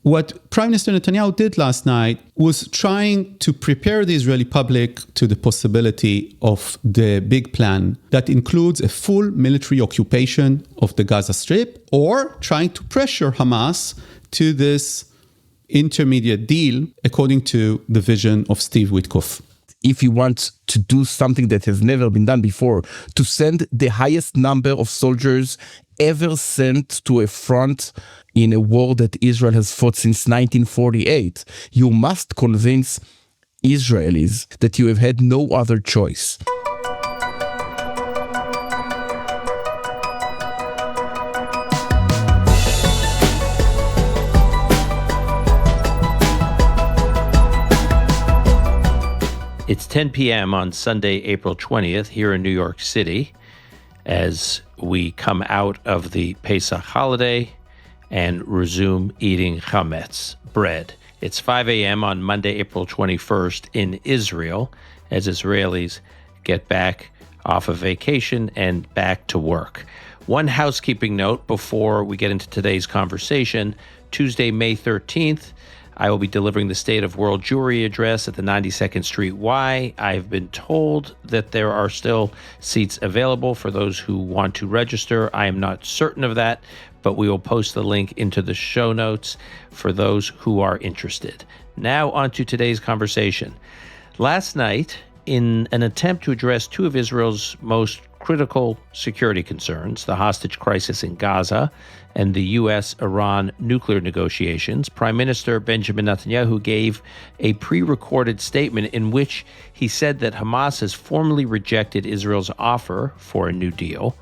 what Prime Minister Netanyahu did last night was trying to prepare the Israeli public to the possibility of the big plan that includes a full military occupation of the Gaza Strip, or trying to pressure Hamas to this intermediate deal, according to the vision of Steve Witkoff. If you want to do something that has never been done before, to send the highest number of soldiers ever sent to a front in a war that Israel has fought since 1948, you must convince Israelis that you have had no other choice. It's 10 p.m. on Sunday, April 20th, here in New York City, as we come out of the Pesach holiday and resume eating chametz, bread. It's 5 a.m. on Monday, April 21st in Israel, as Israelis get back off of vacation and back to work. One housekeeping note before we get into today's conversation. Tuesday, May 13th, I will be delivering the State of World Jewry address at the 92nd Street Y. I've been told that there are still seats available for those who want to register. I am not certain of that, but we will post the link into the show notes for those who are interested. Now on to today's conversation. Last night, in an attempt to address two of Israel's most critical security concerns, the hostage crisis in Gaza and the U.S.-Iran nuclear negotiations, Prime Minister Benjamin Netanyahu gave a pre-recorded statement in which he said that Hamas has formally rejected Israel's offer for a new deal.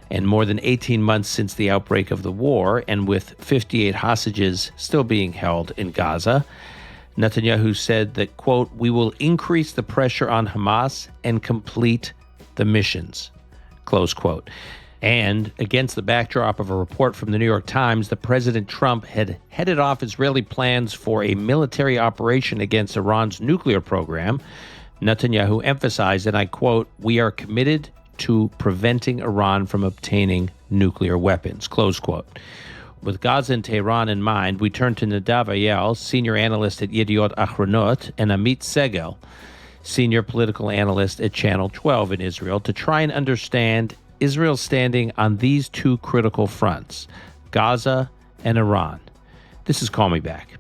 And more than 18 months since the outbreak of the war, and with 58 hostages still being held in Gaza, Netanyahu said that, quote, "We will increase the pressure on Hamas and complete the missions," close quote. And against the backdrop of a report from the New York Times that President Trump had headed off Israeli plans for a military operation against Iran's nuclear program, Netanyahu emphasized, and I quote, "We are committed to preventing Iran from obtaining nuclear weapons," close quote. With Gaza and Tehran in mind, we turn to Nadav Eyal, senior analyst at Yediot Achronot, and Amit Segal, senior political analyst at Channel 12 in Israel, to try and understand Israel's standing on these two critical fronts, Gaza and Iran. This is Call Me Back.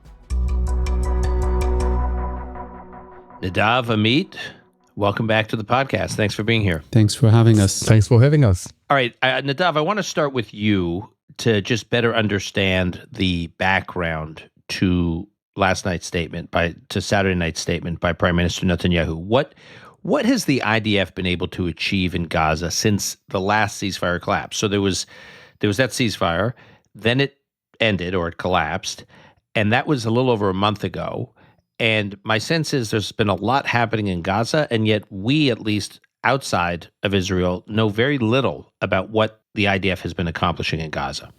Nadav, Amit, welcome back to the podcast. Thanks for being here. Thanks for having us. Thanks for having us. All right, Nadav, I want to start with you to just better understand the background to Saturday night's statement by Prime Minister Netanyahu. What has the IDF been able to achieve in Gaza since the last ceasefire collapse? So there was that ceasefire, then it ended or it collapsed, and that was a little over a month ago. And my sense is there's been a lot happening in Gaza, and yet we, at least outside of Israel, know very little about what the IDF has been accomplishing in Gaza.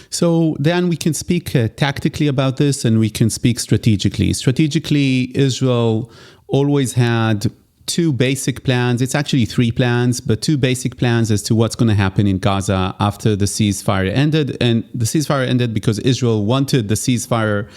So then we can speak tactically about this, and we can speak strategically. Strategically, Israel always had two basic plans. It's actually three plans, but two basic plans as to what's going to happen in Gaza after the ceasefire ended. And the ceasefire ended because Israel wanted the ceasefire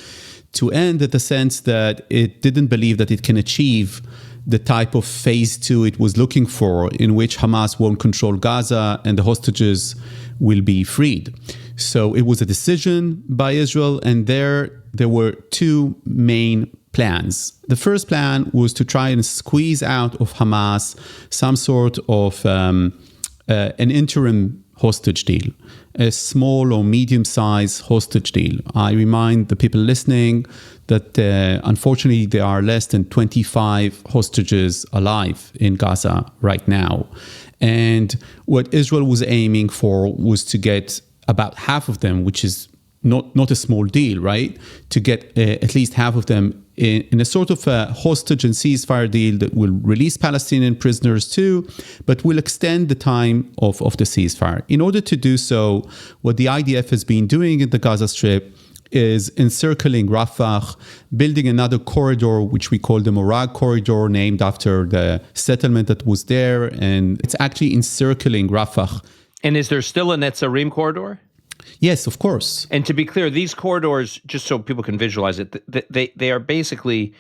to end, in the sense that it didn't believe that it can achieve the type of phase two it was looking for, in which Hamas won't control Gaza and the hostages will be freed. So it was a decision by Israel, and there were two main plans. The first plan was to try and squeeze out of Hamas some sort of an interim hostage deal, a small or medium-sized hostage deal. I remind the people listening that unfortunately there are less than 25 hostages alive in Gaza right now. And what Israel was aiming for was to get about half of them, which is not a small deal, right? To get at least half of them in a sort of a hostage and ceasefire deal that will release Palestinian prisoners too, but will extend the time of the ceasefire. In order to do so, what the IDF has been doing in the Gaza Strip is encircling Rafah, building another corridor, which we call the Morag corridor, named after the settlement that was there. And it's actually encircling Rafah. And is there still a Netzarim corridor? Yes, of course. And to be clear, these corridors, just so people can visualize it, they are basically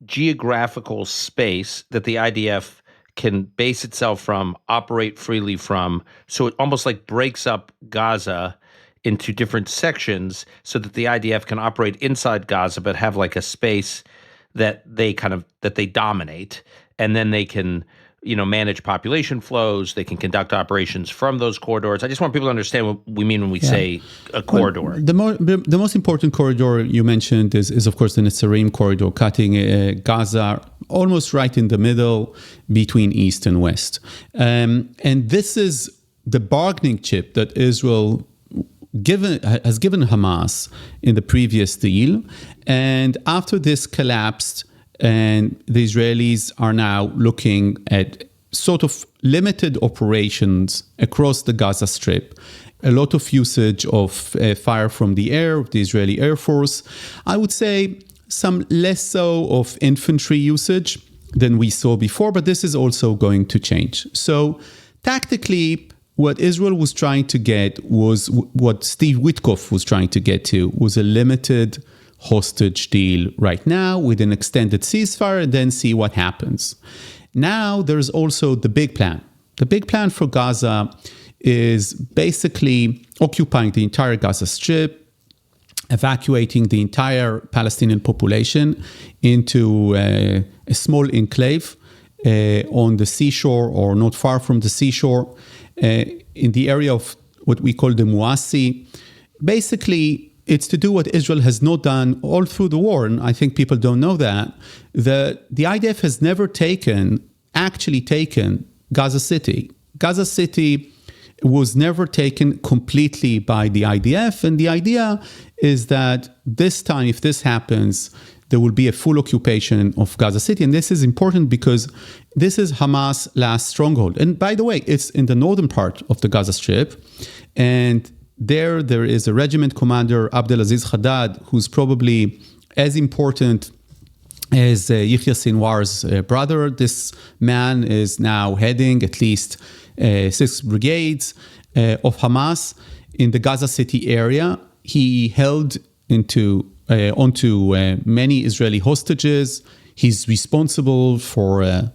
geographical space that the IDF can base itself from, operate freely from. So it almost like breaks up Gaza into different sections so that the IDF can operate inside Gaza, but have like a space that they dominate, and then they can, manage population flows. They can conduct operations from those corridors. I just want people to understand what we mean when we say a corridor. Well, the most important corridor you mentioned is of course the Netzarim corridor, cutting Gaza almost right in the middle between east and west. And this is the bargaining chip that Israel has given Hamas in the previous deal. And after this collapsed, and the Israelis are now looking at sort of limited operations across the Gaza Strip, a lot of usage of fire from the air, of the Israeli Air Force. I would say some less so of infantry usage than we saw before, but this is also going to change. So tactically, what Israel was trying to get was what Steve Witkoff was trying to get to, was a limited hostage deal right now with an extended ceasefire, and then see what happens. Now there's also the big plan. The big plan for Gaza is basically occupying the entire Gaza Strip, evacuating the entire Palestinian population into a small enclave on the seashore or not far from the seashore in the area of what we call the Muassi. Basically, it's to do what Israel has not done all through the war, and I think people don't know that. The IDF has never actually taken Gaza City. Gaza City was never taken completely by the IDF, and the idea is that this time, if this happens, there will be a full occupation of Gaza City. And this is important because this is Hamas' last stronghold. And by the way, it's in the northern part of the Gaza Strip, and there is a regiment commander, Abdelaziz Haddad, who's probably as important as Yahya Sinwar's brother. This man is now heading at least 6 brigades of Hamas in the Gaza City area. He held onto many Israeli hostages. He's responsible for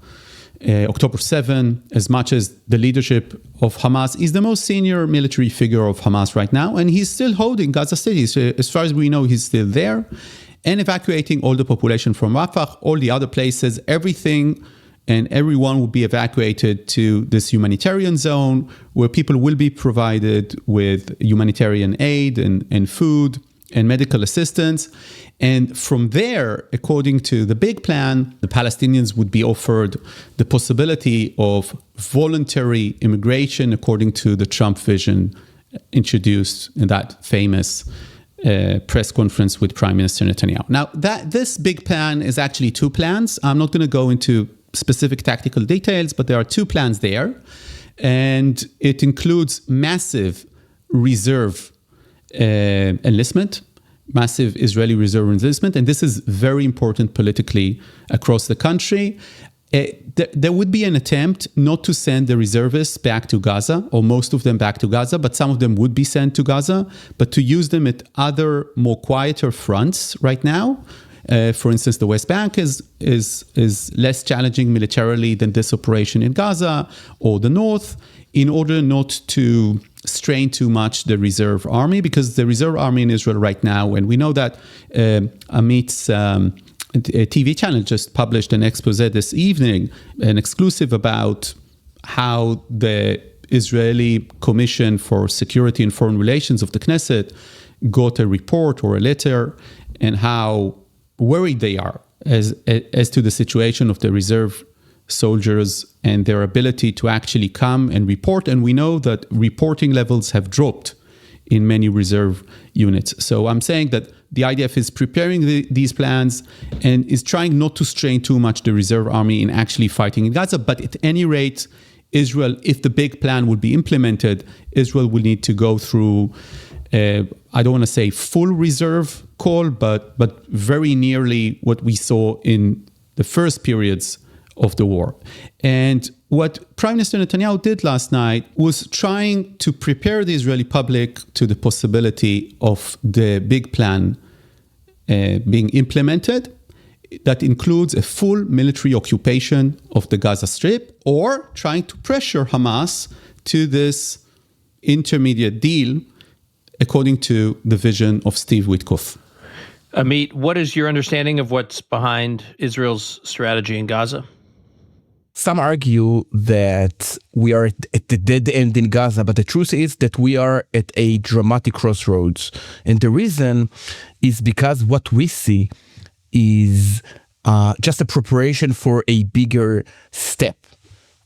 October 7, as much as the leadership of Hamas. Is the most senior military figure of Hamas right now, and he's still holding Gaza City. So as far as we know, he's still there, and evacuating all the population from Rafah, all the other places, everything and everyone will be evacuated to this humanitarian zone where people will be provided with humanitarian aid and food and medical assistance. And from there, according to the big plan, the Palestinians would be offered the possibility of voluntary immigration according to the Trump vision introduced in that famous press conference with Prime Minister Netanyahu. Now, this big plan is actually two plans. I'm not going to go into specific tactical details, but there are two plans there. And it includes massive reserve enlistment, massive Israeli reserve enlistment. And this is very important politically across the country. There would be an attempt not to send the reservists back to Gaza, or most of them back to Gaza, but some of them would be sent to Gaza, but to use them at other more quieter fronts right now. For instance, the West Bank is less challenging militarily than this operation in Gaza, or the North, in order not to strain too much the reserve army, because the reserve army in Israel right now, and we know that Amit's a TV channel just published an expose this evening, an exclusive about how the Israeli Commission for Security and Foreign Relations of the Knesset got a report or a letter, and how worried they are as to the situation of the reserve soldiers and their ability to actually come and report. And we know that reporting levels have dropped in many reserve units. So I'm saying that the IDF is preparing these plans and is trying not to strain too much the reserve army in actually fighting in Gaza. But at any rate, Israel, if the big plan would be implemented, Israel will need to go through, I don't want to say full reserve call, but very nearly what we saw in the first periods of the war. And what Prime Minister Netanyahu did last night was trying to prepare the Israeli public to the possibility of the big plan being implemented. That includes a full military occupation of the Gaza Strip, or trying to pressure Hamas to this intermediate deal, according to the vision of Steve Witkoff. Amit, what is your understanding of what's behind Israel's strategy in Gaza? Some argue that we are at the dead end in Gaza, but the truth is that we are at a dramatic crossroads. And the reason is because what we see is just a preparation for a bigger step.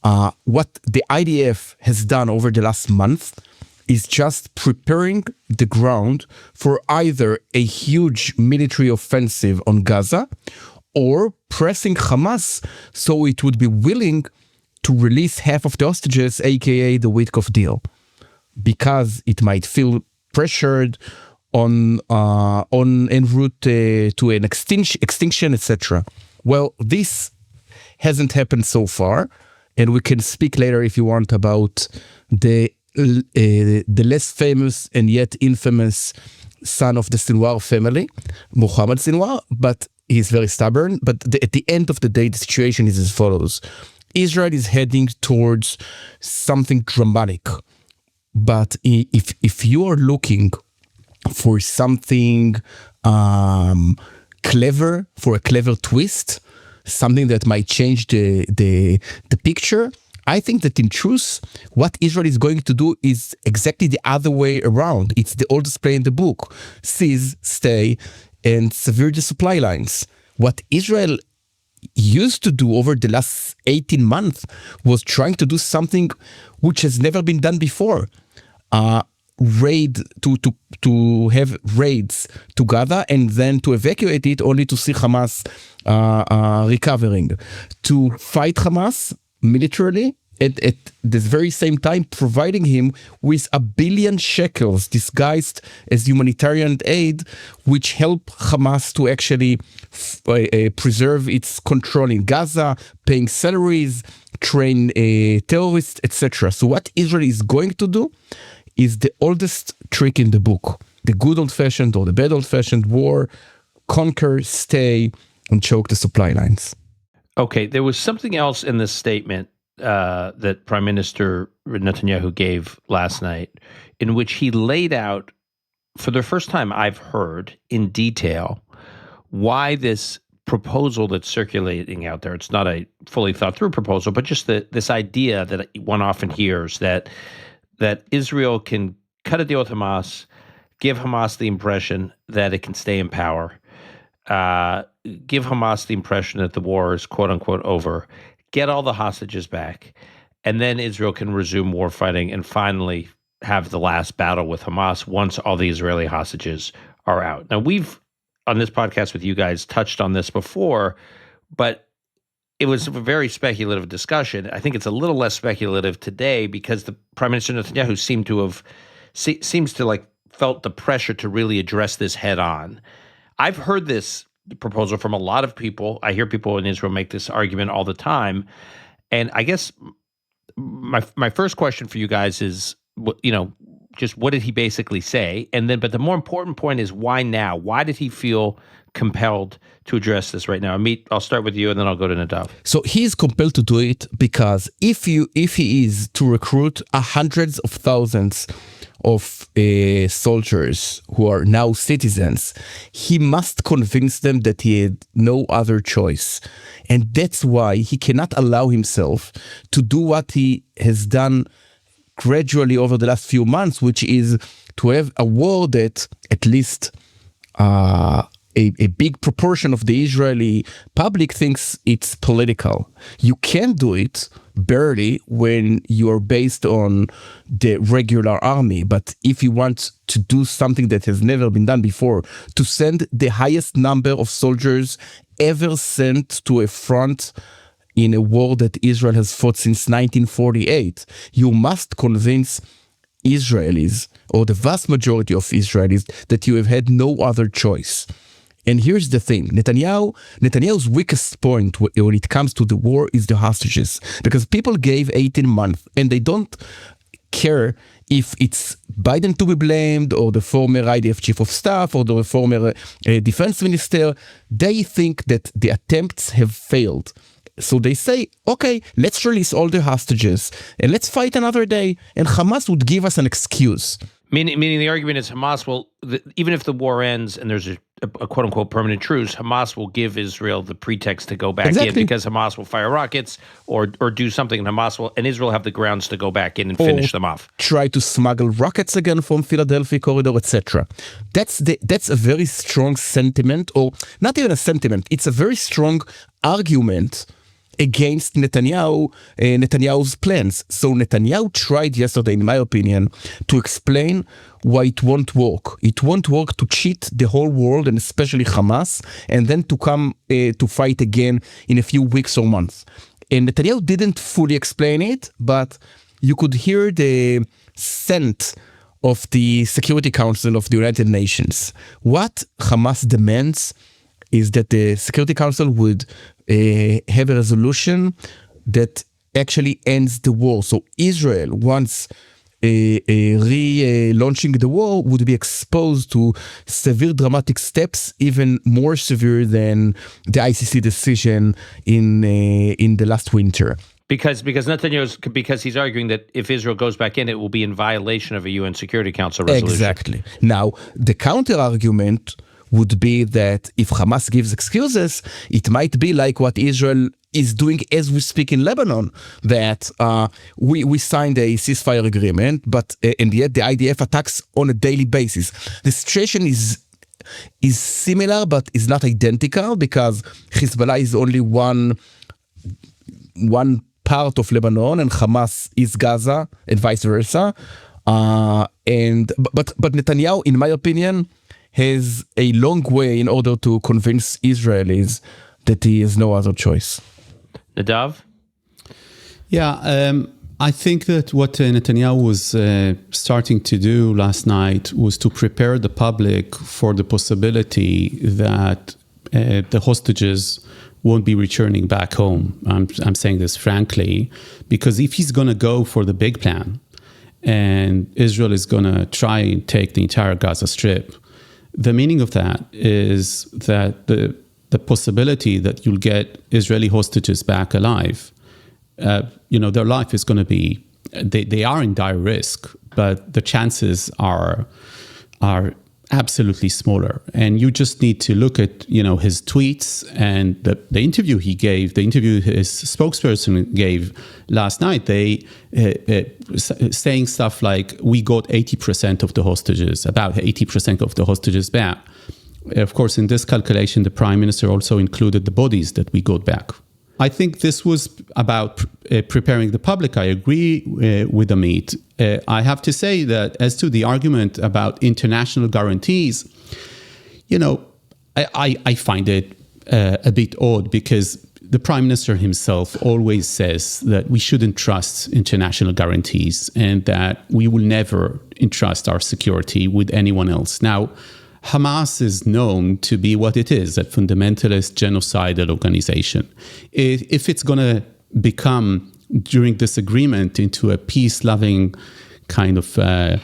What the IDF has done over the last month is just preparing the ground for either a huge military offensive on Gaza or pressing Hamas so it would be willing to release half of the hostages, aka the Witkoff deal, because it might feel pressured en route to an extinction, etc. Well, this hasn't happened so far, and we can speak later if you want about the less famous and yet infamous son of the Sinwar family, Mohammed Sinwar, but he's very stubborn. But at the end of the day, the situation is as follows. Israel is heading towards something dramatic. But if you are looking for something clever, for a clever twist, something that might change the picture, I think that in truth, what Israel is going to do is exactly the other way around. It's the oldest play in the book. Seize, stay, and sever the supply lines. What Israel used to do over the last 18 months was trying to do something which has never been done before. To have raids to Gaza and then to evacuate it only to see Hamas recovering. To fight Hamas militarily at the very same time providing him with $1 billion shekels disguised as humanitarian aid, which help Hamas to actually preserve its control in Gaza, paying salaries, train terrorists, etc. So what Israel is going to do is the oldest trick in the book. The good old-fashioned or the bad old-fashioned war, conquer, stay, and choke the supply lines. Okay, there was something else in this statement that Prime Minister Netanyahu gave last night, in which he laid out, for the first time I've heard in detail, why this proposal that's circulating out there, it's not a fully thought through proposal, but just this idea that one often hears that Israel can cut a deal with Hamas, give Hamas the impression that it can stay in power, give Hamas the impression that the war is quote unquote over, get all the hostages back, and then Israel can resume war fighting and finally have the last battle with Hamas once all the Israeli hostages are out. Now, we've, on this podcast with you guys, touched on this before, but it was a very speculative discussion. I think it's a little less speculative today because the Prime Minister Netanyahu seems to felt the pressure to really address this head on. I've heard this proposal from a lot of people. I hear people in Israel make this argument all the time. And I guess my first question for you guys is, just what did he basically say? And then, but the more important point is, why now? Why did he feel compelled to address this right now? Amit, I'll start with you and then I'll go to Nadav. So he is compelled to do it because if he is to recruit hundreds of thousands of soldiers who are now citizens, he must convince them that he had no other choice. And that's why he cannot allow himself to do what he has done gradually over the last few months, which is to have a war that at least a big proportion of the Israeli public thinks it's political. You can do it barely when you are based on the regular army. But if you want to do something that has never been done before, to send the highest number of soldiers ever sent to a front in a war that Israel has fought since 1948, you must convince Israelis, or the vast majority of Israelis, that you have had no other choice. And here's the thing, Netanyahu's weakest point when it comes to the war is the hostages, because people gave 18 months and they don't care if it's Biden to be blamed or the former IDF chief of staff or the former defense minister. They think that the attempts have failed. So they say, okay, let's release all the hostages and let's fight another day. And Hamas would give us an excuse. Meaning the argument is Hamas will, even if the war ends and there's a quote-unquote permanent truce, Hamas will give Israel the pretext to go back in because Hamas will fire rockets or do something, and Israel have the grounds to go back in and finish them off. Try to smuggle rockets again from Philadelphia corridor, etc. That's a very strong sentiment, or not even a sentiment, it's a very strong argument against Netanyahu's plans. So Netanyahu tried yesterday, in my opinion, to explain why it won't work. It won't work to cheat the whole world, and especially Hamas, and then to come to fight again in a few weeks or months. And Netanyahu didn't fully explain it, but you could hear the scent of the Security Council of the United Nations. What Hamas demands is that the Security Council would have a resolution that actually ends the war. So Israel, once relaunching the war, would be exposed to severe dramatic steps, even more severe than the ICC decision in the last winter. Because he's arguing that if Israel goes back in, it will be in violation of a UN Security Council resolution. Exactly. Now, the counter-argument would be that if Hamas gives excuses, it might be like what Israel is doing as we speak in Lebanon, that we signed a ceasefire agreement, but and yet the IDF attacks on a daily basis. The situation is similar, but is not identical, because Hezbollah is only one part of Lebanon and Hamas is Gaza and vice versa. But Netanyahu, in my opinion, has a long way in order to convince Israelis that he has no other choice. Nadav? Yeah, I think that what Netanyahu was starting to do last night was to prepare the public for the possibility that the hostages won't be returning back home. I'm saying this frankly, because if he's going to go for the big plan and Israel is going to try and take the entire Gaza Strip, the meaning of that is that the possibility that you'll get Israeli hostages back alive, their life is going to be, they are in dire risk, but the chances are absolutely smaller. And you just need to look at, his tweets and the interview he gave, the interview his spokesperson gave last night. They saying stuff like, we got 80% of the hostages, about 80% of the hostages back. Of course, in this calculation, the prime minister also included the bodies that we got back. I think this was about preparing the public. I agree with Amit. I have to say that as to the argument about international guarantees, I find it a bit odd, because the prime minister himself always says that we shouldn't trust international guarantees and that we will never entrust our security with anyone else. Now, Hamas is known to be what it is, a fundamentalist genocidal organization. If it's going to become, during this agreement, into a peace-loving kind of, a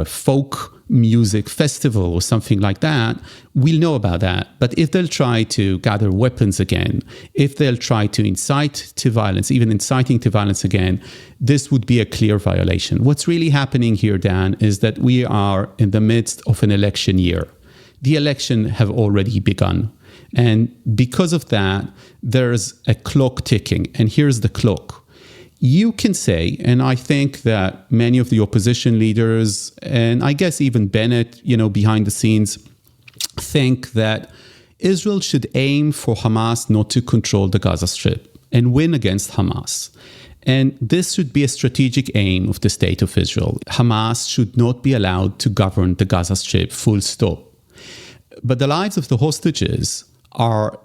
folk music festival or something like that, we'll know about that. But if they'll try to gather weapons again, if they'll try to incite to violence, even inciting to violence again, this would be a clear violation. What's really happening here, Dan, is that we are in the midst of an election year. The election have already begun. And because of that, there's a clock ticking. And here's the clock. You can say, and I think that many of the opposition leaders, and I guess even Bennett, behind the scenes, think that Israel should aim for Hamas not to control the Gaza Strip and win against Hamas. And this should be a strategic aim of the state of Israel. Hamas should not be allowed to govern the Gaza Strip, full stop. But the lives of the hostages are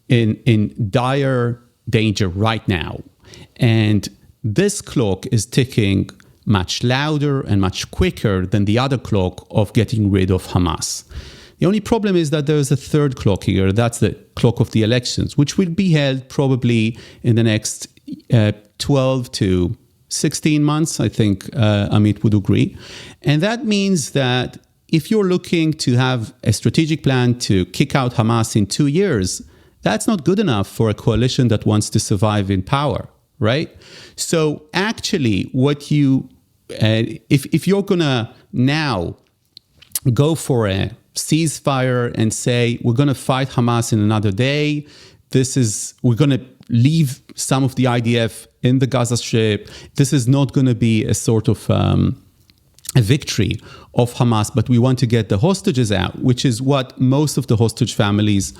in dire danger right now. And this clock is ticking much louder and much quicker than the other clock of getting rid of Hamas. The only problem is that there's a third clock here. That's the clock of the elections, which will be held probably in the next 12 to 16 months, I think Amit would agree. And that means that if you're looking to have a strategic plan to kick out Hamas in 2 years, that's not good enough for a coalition that wants to survive in power, right? So actually, if you're going to now go for a ceasefire and say, we're going to fight Hamas in another day, we're going to leave some of the IDF in the Gaza Strip, this is not going to be a sort of a victory of Hamas, but we want to get the hostages out, which is what most of the hostage families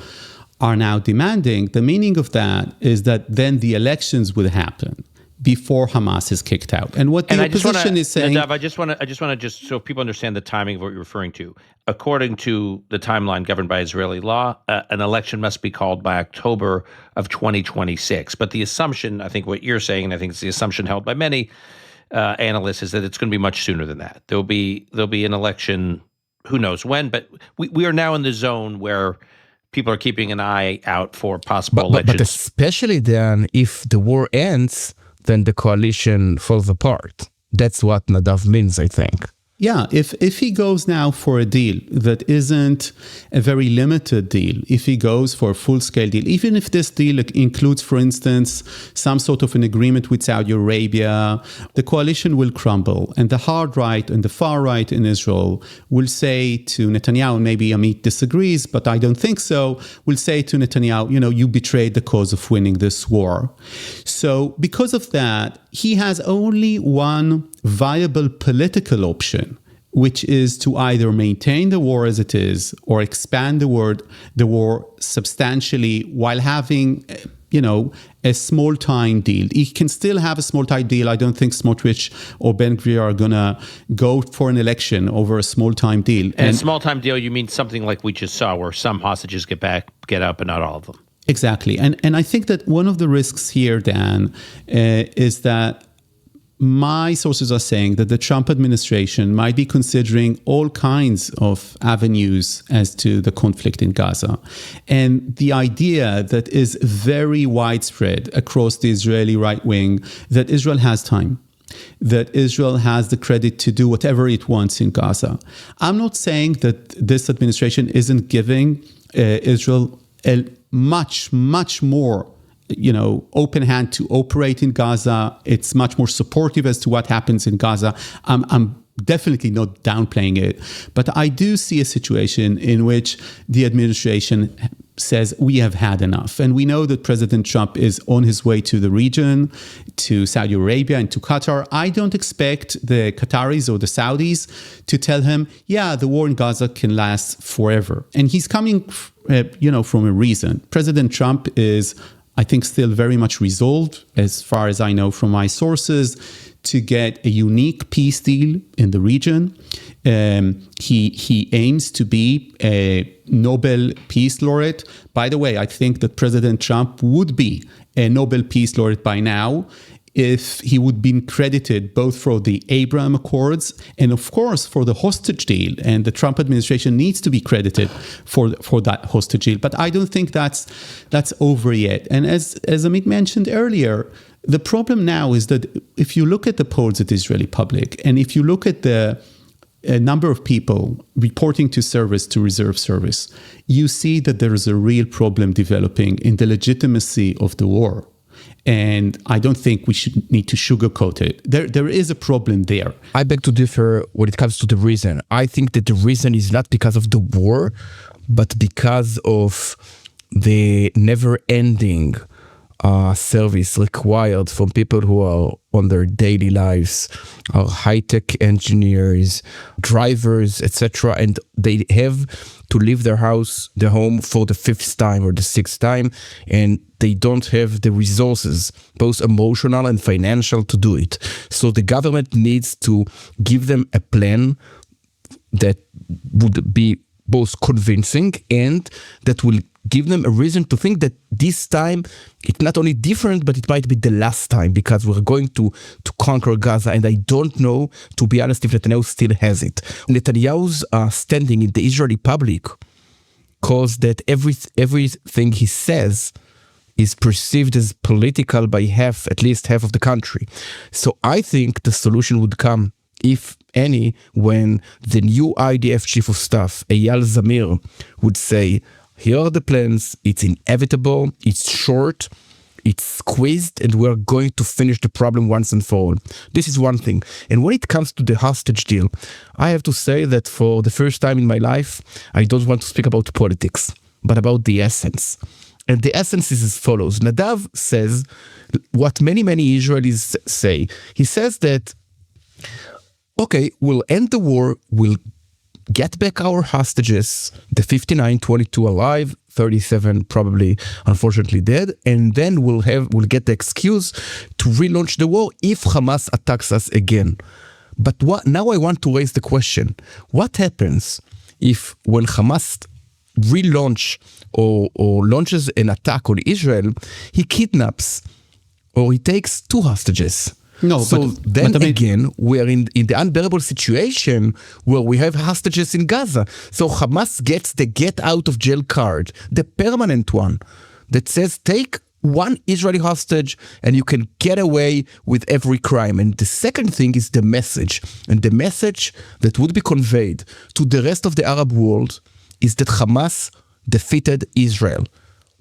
are now demanding. The meaning of that is that then the elections will happen before Hamas is kicked out. And what the opposition is saying... Nadav, I just want to so if people understand the timing of what you're referring to, according to the timeline governed by Israeli law, an election must be called by October of 2026. But the assumption, I think what you're saying, and I think it's the assumption held by many analysts, is that it's going to be much sooner than that. There'll be an election, who knows when, but we are now in the zone where people are keeping an eye out for possible elections. But especially then, if the war ends, then the coalition falls apart. That's what Nadav means, I think. Yeah, if he goes now for a deal that isn't a very limited deal, if he goes for a full-scale deal, even if this deal includes, for instance, some sort of an agreement with Saudi Arabia, the coalition will crumble. And the hard right and the far right in Israel will say to Netanyahu, maybe Amit disagrees, but I don't think so, will say to Netanyahu, you betrayed the cause of winning this war. So because of that, he has only one viable political option, which is to either maintain the war as it is or expand the war substantially while having, a small-time deal. He can still have a small-time deal. I don't think Smotrich or Ben Gvir are going to go for an election over a small-time deal. And a small-time deal, you mean something like we just saw where some hostages get up, and not all of them. Exactly. And I think that one of the risks here, Dan, is that my sources are saying that the Trump administration might be considering all kinds of avenues as to the conflict in Gaza. And the idea that is very widespread across the Israeli right wing, that Israel has time, that Israel has the credit to do whatever it wants in Gaza. I'm not saying that this administration isn't giving Israel a much, much more open hand to operate in Gaza. It's much more supportive as to what happens in Gaza. I'm definitely not downplaying it, but I do see a situation in which the administration says we have had enough. And we know that President Trump is on his way to the region, to Saudi Arabia and to Qatar. I don't expect the Qataris or the Saudis to tell him, the war in Gaza can last forever. And he's coming, from a reason. President Trump is, I think, still very much resolved, as far as I know from my sources, to get a unique peace deal in the region. He aims to be a Nobel Peace Laureate. By the way, I think that President Trump would be a Nobel Peace Laureate by now if he would be credited both for the Abraham Accords and, of course, for the hostage deal. And the Trump administration needs to be credited for that hostage deal. But I don't think that's over yet. And as Amit mentioned earlier, the problem now is that if you look at the polls at the Israeli public, and if you look at the number of people reporting to reserve service, you see that there is a real problem developing in the legitimacy of the war. And I don't think we should need to sugarcoat it. There is a problem there. I beg to differ when it comes to the reason. I think that the reason is not because of the war, but because of the never-ending service required from people who are on their daily lives, are high-tech engineers, drivers, etc., and they have to leave their home for the 5th time or the 6th time, and they don't have the resources, both emotional and financial, to do it. So the government needs to give them a plan that would be both convincing and that will give them a reason to think that this time it's not only different, but it might be the last time, because we're going to conquer Gaza. And I don't know, to be honest, if Netanyahu still has it. Netanyahu's standing in the Israeli public cause that everything he says is perceived as political by at least half of the country. So I think the solution would come, if any, when the new IDF chief of staff, Eyal Zamir, would say, here are the plans, it's inevitable, it's short, it's squeezed, and we're going to finish the problem once and for all. This is one thing. And when it comes to the hostage deal, I have to say that for the first time in my life, I don't want to speak about politics, but about the essence. And the essence is as follows. Nadav says what many Israelis say. He says that, okay, we'll end the war, we'll get back our hostages, the 59, 22 alive, 37 probably unfortunately dead, and then we'll get the excuse to relaunch the war if Hamas attacks us again. But now I want to raise the question, what happens if when Hamas relaunch or launches an attack on Israel, he kidnaps or he takes 2 hostages? No, but again, we are in the unbearable situation where we have hostages in Gaza. So Hamas gets the get out of jail card, the permanent one, that says take 1 Israeli hostage and you can get away with every crime. And the second thing is the message. And the message that would be conveyed to the rest of the Arab world is that Hamas defeated Israel.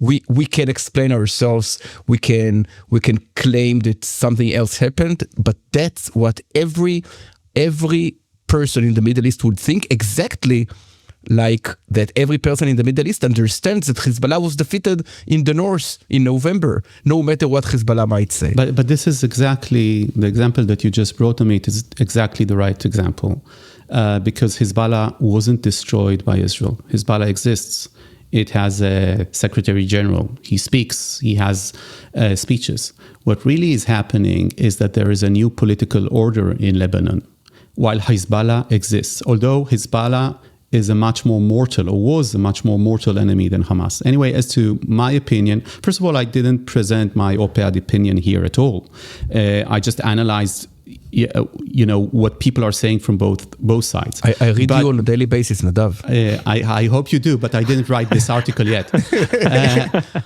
We can explain ourselves, we can claim that something else happened, but that's what every person in the Middle East would think, exactly like that every person in the Middle East understands that Hezbollah was defeated in the north in November, no matter what Hezbollah might say. But this is exactly, the example that you just brought to me is exactly the right example, because Hezbollah wasn't destroyed by Israel. Hezbollah exists. It has a secretary general. He speaks. He has speeches. What really is happening is that there is a new political order in Lebanon, while Hezbollah exists. Although Hezbollah is a much more mortal, or was a much more mortal enemy than Hamas. Anyway, as to my opinion, first of all, I didn't present my op-ed opinion here at all. I just analyzed what people are saying from both sides. I read you on a daily basis, Nadav. I hope you do, but I didn't write this article yet.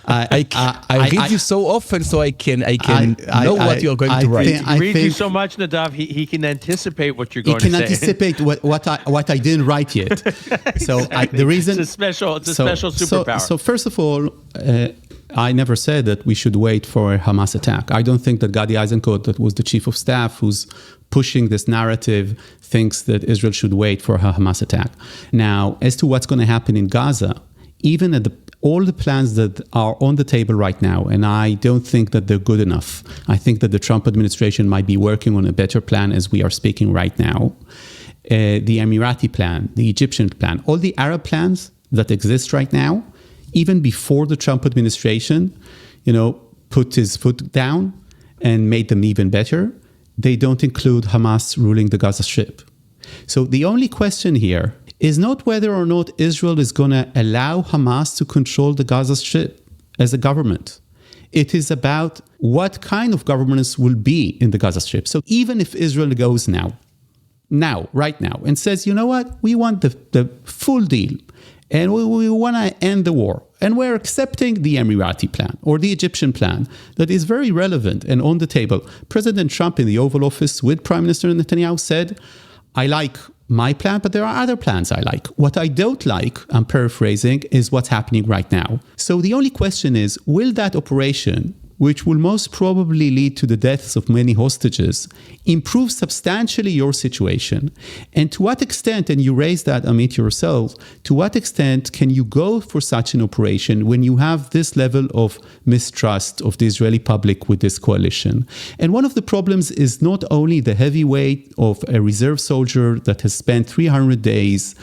I read you so often, so I can know what you're going to write. He reads you so much, Nadav, he can anticipate what you're going to say. He can anticipate what I didn't write yet. So the reason it's a special superpower. So first of all, I never said that we should wait for a Hamas attack. I don't think that Gadi Eisenkot, that was the chief of staff who's pushing this narrative, thinks that Israel should wait for a Hamas attack. Now, as to what's going to happen in Gaza, even at all the plans that are on the table right now, and I don't think that they're good enough. I think that the Trump administration might be working on a better plan as we are speaking right now. The Emirati plan, the Egyptian plan, all the Arab plans that exist right now, even before the Trump administration, put his foot down and made them even better, they don't include Hamas ruling the Gaza Strip. So the only question here is not whether or not Israel is going to allow Hamas to control the Gaza Strip as a government. It is about what kind of governance will be in the Gaza Strip. So even if Israel goes right now, and says, you know what, we want the full deal, and we want to end the war, and we're accepting the Emirati plan or the Egyptian plan that is very relevant and on the table. President Trump in the Oval Office with Prime Minister Netanyahu said, I like my plan, but there are other plans I like. What I don't like, I'm paraphrasing, is what's happening right now. So the only question is, will that operation, which will most probably lead to the deaths of many hostages, improve substantially your situation? And to what extent, and you raised that, Amit, yourself, to what extent can you go for such an operation when you have this level of mistrust of the Israeli public with this coalition? And one of the problems is not only the heavy weight of a reserve soldier that has spent 300 days.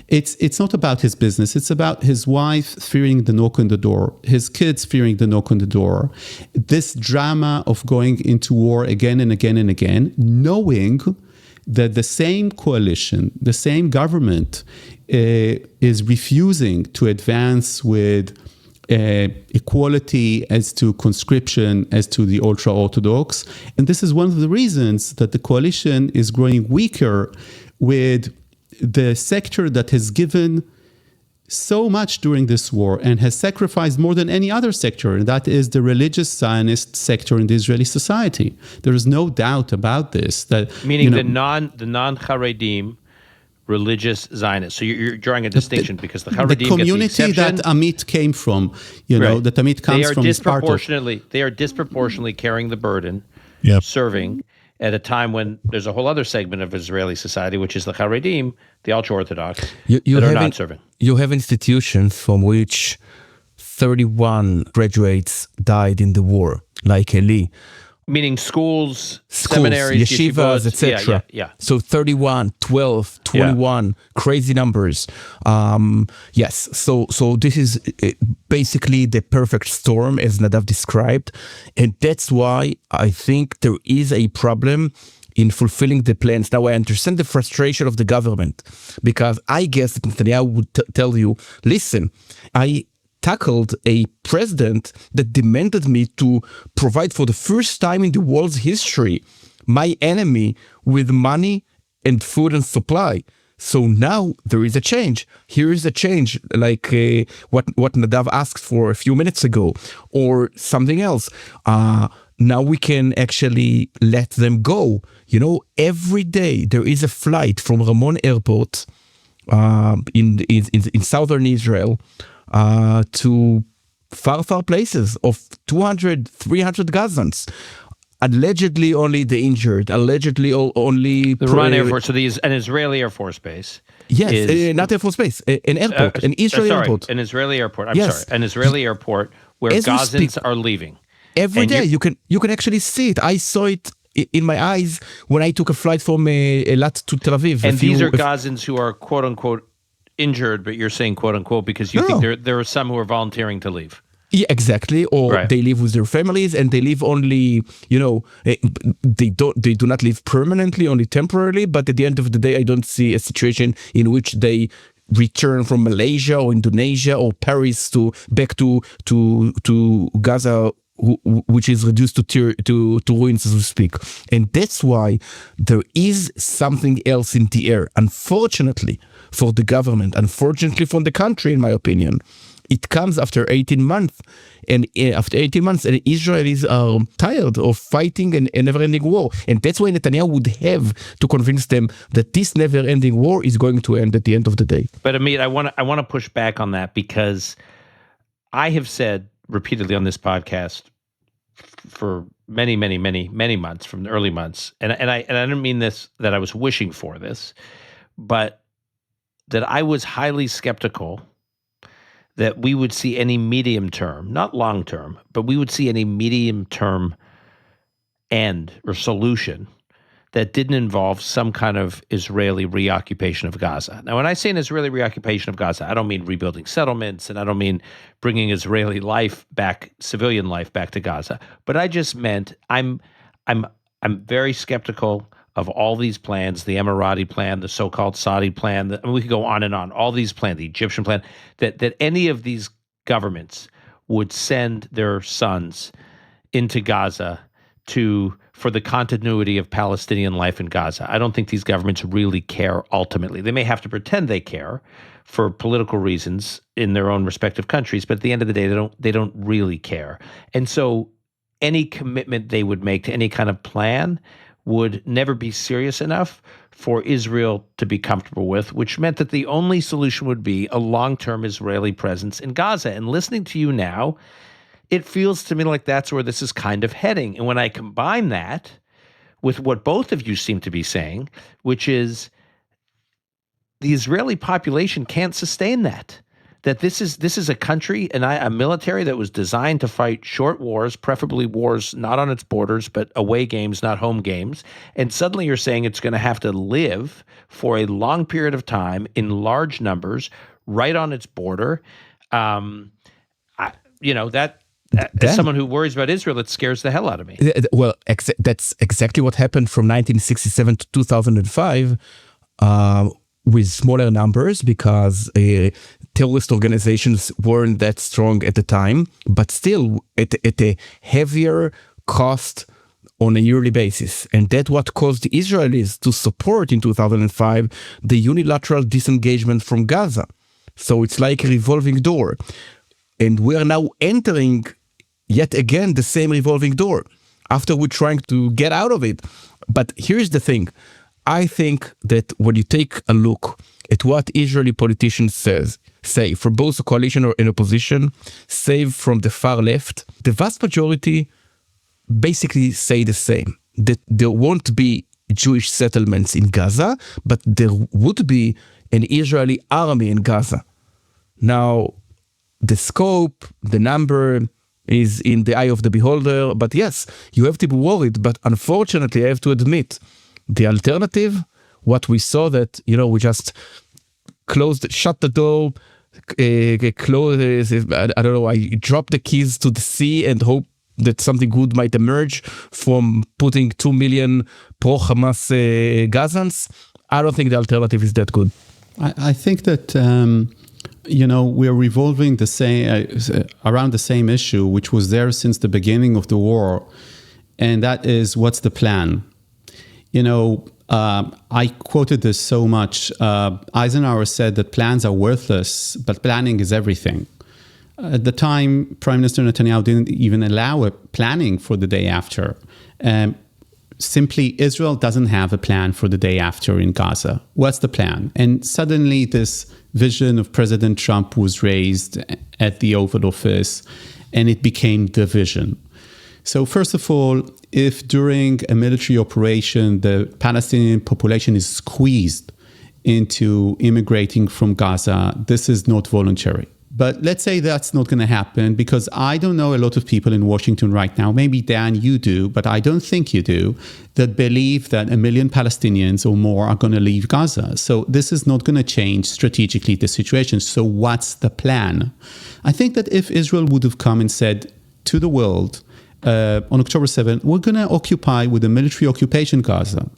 It's not about his business. It's about his wife fearing the knock on the door, his kids fearing the knock on the door. This drama of going into war again and again and again, knowing that the same coalition, the same government is refusing to advance with equality as to conscription, as to the ultra-Orthodox. And this is one of the reasons that the coalition is growing weaker with the sector that has given so much during this war and has sacrificed more than any other sector, and that is the religious Zionist sector in the Israeli society. There is no doubt about this. That meaning the non-Haredim religious Zionists. So you're drawing a distinction because the Haredim, the community that Amit came from, that Amit comes from, is part of. They are disproportionately carrying the burden, serving at a time when there's a whole other segment of Israeli society, which is the Haredim, the ultra-Orthodox, that are not serving. You have institutions from which 31 graduates died in the war, like Eli. Meaning schools, seminaries, yeshivas, etc. Yeah. So 31, 12, 21, crazy numbers. Yes. So this is basically the perfect storm, as Nadav described. And that's why I think there is a problem in fulfilling the plans. Now, I understand the frustration of the government, because I guess that Netanyahu would tell you, listen, I tackled a president that demanded me to provide for the first time in the world's history my enemy with money and food and supply. So now there is a change. Here is a change, like what Nadav asked for a few minutes ago, or something else. Now we can actually let them go. Every day there is a flight from Ramon Airport in southern Israel to far places of 200, 300 Gazans. Allegedly only the injured, allegedly only... The Ran Air Force, so an Israeli Air Force base. Yes, not Air Force base, an airport, an Israeli airport. An Israeli airport, an Israeli airport where Gazans are leaving. Every day, you can actually see it. I saw it in my eyes when I took a flight from Eilat to Tel Aviv. And these are Gazans who are quote-unquote injured, but you're saying quote unquote because you think there are some who are volunteering to leave. Yeah, exactly. Or they live with their families, and they live only, they do not live permanently, only temporarily. But at the end of the day, I don't see a situation in which they return from Malaysia or Indonesia or Paris back to Gaza, which is reduced to ruins as we speak. And that's why there is something else in the air. Unfortunately for the government, unfortunately for the country, in my opinion, it comes after 18 months. And after 18 months, the Israelis are tired of fighting a never-ending war. And that's why Netanyahu would have to convince them that this never-ending war is going to end at the end of the day. But Amit, I want to push back on that, because I have said repeatedly on this podcast for many months, from the early months, and I didn't mean this, that I was wishing for this, but that I was highly skeptical that we would see any medium term, not long term, but we would see any medium term end or solution that didn't involve some kind of Israeli reoccupation of Gaza. Now, when I say an Israeli reoccupation of Gaza, I don't mean rebuilding settlements, and I don't mean bringing Israeli life back, civilian life back to Gaza, but I just meant I'm very skeptical of all these plans, the Emirati plan, the so-called Saudi plan, we could go on and on, all these plans, the Egyptian plan, that any of these governments would send their sons into Gaza for the continuity of Palestinian life in Gaza. I don't think these governments really care ultimately. They may have to pretend they care for political reasons in their own respective countries, but at the end of the day, they don't really care. And so any commitment they would make to any kind of plan would never be serious enough for Israel to be comfortable with, which meant that the only solution would be a long-term Israeli presence in Gaza. And listening to you now, it feels to me like that's where this is kind of heading. And when I combine that with what both of you seem to be saying, which is the Israeli population can't sustain that this is a country and a military that was designed to fight short wars, preferably wars not on its borders, but away games, not home games. And suddenly you're saying it's going to have to live for a long period of time in large numbers right on its border. As someone who worries about Israel, it scares the hell out of me. Well, that's exactly what happened from 1967 to 2005 with smaller numbers, because terrorist organizations weren't that strong at the time, but still at a heavier cost on a yearly basis. And that's what caused the Israelis to support in 2005 the unilateral disengagement from Gaza. So it's like a revolving door. And we are now entering yet again the same revolving door after we're trying to get out of it. But here's the thing. I think that when you take a look at what Israeli politicians say, from both the coalition or in opposition, save from the far left, the vast majority basically say the same, that there won't be Jewish settlements in Gaza, but there would be an Israeli army in Gaza. Now, the scope, the number is in the eye of the beholder, but yes, you have to be worried. But unfortunately, I have to admit, the alternative, what we saw that, we just shut the door, I drop the keys to the sea and hope that something good might emerge from putting 2 million pro-Hamas Gazans. I don't think the alternative is that good. I think that, we're revolving around the same issue, which was there since the beginning of the war. And that is, what's the plan? I quoted this so much. Eisenhower said that plans are worthless, but planning is everything. At the time, Prime Minister Netanyahu didn't even allow planning for the day after. Simply, Israel doesn't have a plan for the day after in Gaza. What's the plan? And suddenly this vision of President Trump was raised at the Oval Office, and it became the vision. So first of all, if during a military operation, the Palestinian population is squeezed into immigrating from Gaza, this is not voluntary. But let's say that's not going to happen, because I don't know a lot of people in Washington right now, maybe Dan, you do, but I don't think you do, that believe that 1 million Palestinians or more are going to leave Gaza. So this is not going to change strategically the situation. So what's the plan? I think that if Israel would have come and said to the world, on October 7th, we're going to occupy with a military occupation Gaza.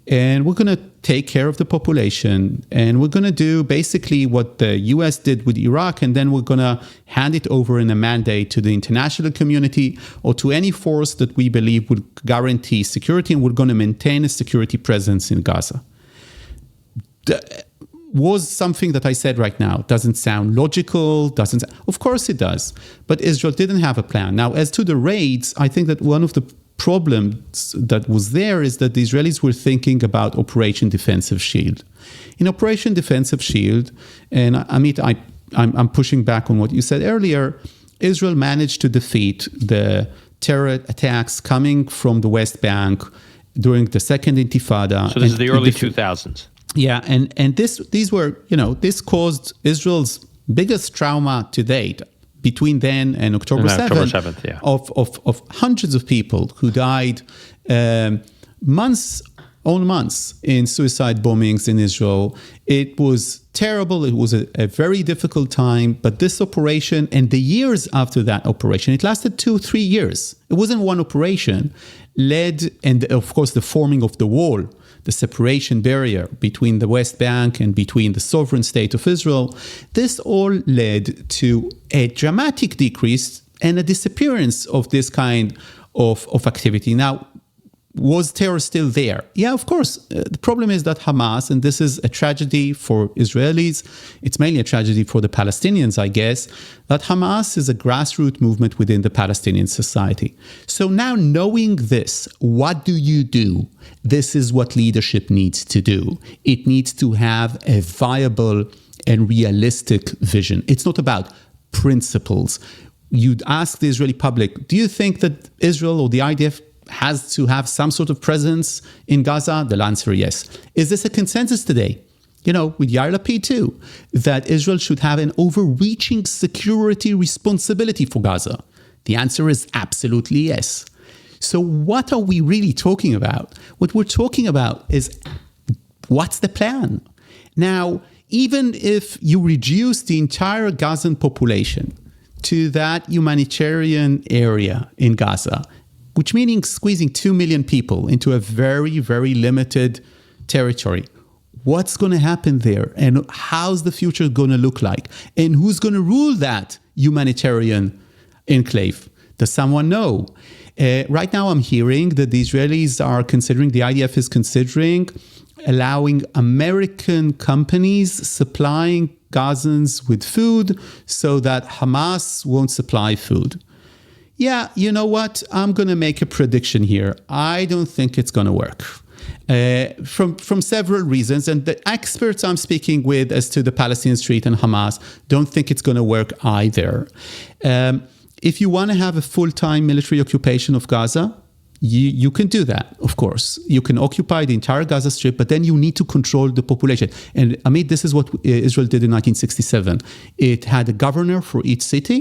And we're going to take care of the population. And we're going to do basically what the US did with Iraq. And then we're going to hand it over in a mandate to the international community or to any force that we believe would guarantee security. And we're going to maintain a security presence in Gaza. Was something that I said right now doesn't sound logical, of course it does, but Israel didn't have a plan. Now, as to the raids, I think that one of the problems that was there is that the Israelis were thinking about Operation Defensive Shield. In Operation Defensive Shield, and Amit, I'm pushing back on what you said earlier, Israel managed to defeat the terror attacks coming from the West Bank during the Second Intifada. So this is the early 2000s. Yeah, and this caused Israel's biggest trauma to date between then and October 7th, yeah. of hundreds of people who died months in suicide bombings in Israel. It was terrible. It was a very difficult time. But this operation and the years after that operation, it lasted 2-3 years. It wasn't one operation, and of course the forming of the wall, the separation barrier between the West Bank and between the sovereign state of Israel. This all led to a dramatic decrease and a disappearance of this kind of activity. Now, was terror still there? Yeah, of course. The problem is that Hamas, and this is a tragedy for Israelis, it's mainly a tragedy for the Palestinians, I guess, that Hamas is a grassroots movement within the Palestinian society. So now knowing this, what do? This is what leadership needs to do. It needs to have a viable and realistic vision. It's not about principles. You'd ask the Israeli public, do you think that Israel or the IDF has to have some sort of presence in Gaza? The answer is yes. Is this a consensus today? With Yair Lapid too, that Israel should have an overreaching security responsibility for Gaza? The answer is absolutely yes. So what are we really talking about? What we're talking about is, what's the plan? Now, even if you reduce the entire Gazan population to that humanitarian area in Gaza, which meaning squeezing 2 million people into a very, very limited territory. What's going to happen there? And how's the future going to look like? And who's going to rule that humanitarian enclave? Does someone know? Right now I'm hearing that the Israelis are considering, the IDF is considering allowing American companies supplying Gazans with food so that Hamas won't supply food. Yeah, you know what? I'm going to make a prediction here. I don't think it's going to work. From several reasons. And the experts I'm speaking with as to the Palestinian Street and Hamas don't think it's going to work either. If you want to have a full-time military occupation of Gaza, you can do that, of course. You can occupy the entire Gaza Strip, but then you need to control the population. And Amit, this is what Israel did in 1967. It had a governor for each city.